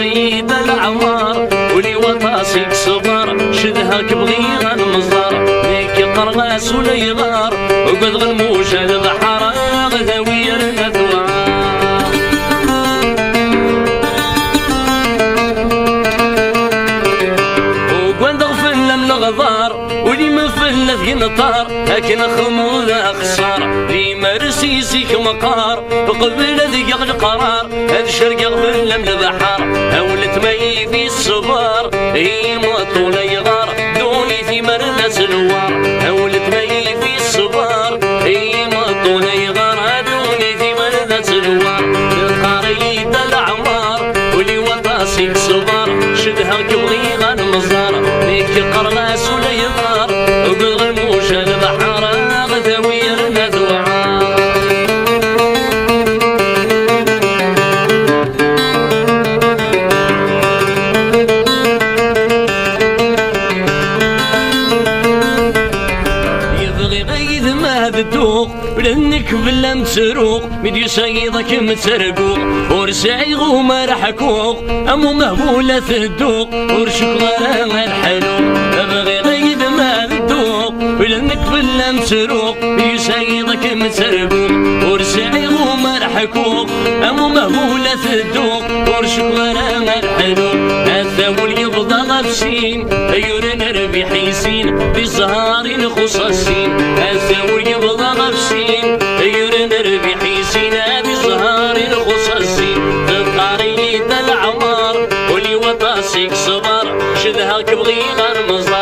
قريد العمار ولي وطاسيك صبر شدها كبغي غنمزار ليك قرغاس ولا يغار وقد غنموش البحر غداوي النثوار وقد غفلنا من الغضار ولي مفلنا في نطار لكن خمود خسار لي مرسيسيك مقار وقبل ذيق القرار هذا الشرق غفلنا من البحر هولت مي في الصبار هي مطول يغار دوني في مرنا سلوار هولت مي في الصبار هي مطول يغار دوني في مرنا سلوار قريد العمار ولي وطاسيك صبار شدها كبغي غنمزار ليك قرغاس ولا يغار وبغموش البحر غداوي النثوار يبغي غيث ما بدوق لانك بلا مسروق مدي صيدك مترقوق ورسعي غوما رحكوق امو مهبولة الدوق ورشكوارا الحلوق ابغي غيث ما بدوق لانك بلا مسروق مدي صيدك مترقوق ورسعي غوما رحكوق امو مهبولة الدوق ورشكوارا الحلوق الثول يبضى غفسين ايورن ربي حيسين بزهار خصاصين الثول يبضى غفسين ايورن ربي حيسين بزهار خصاصين قريد العمار ولي وطاسيك صبر شدها كبغي غنمزار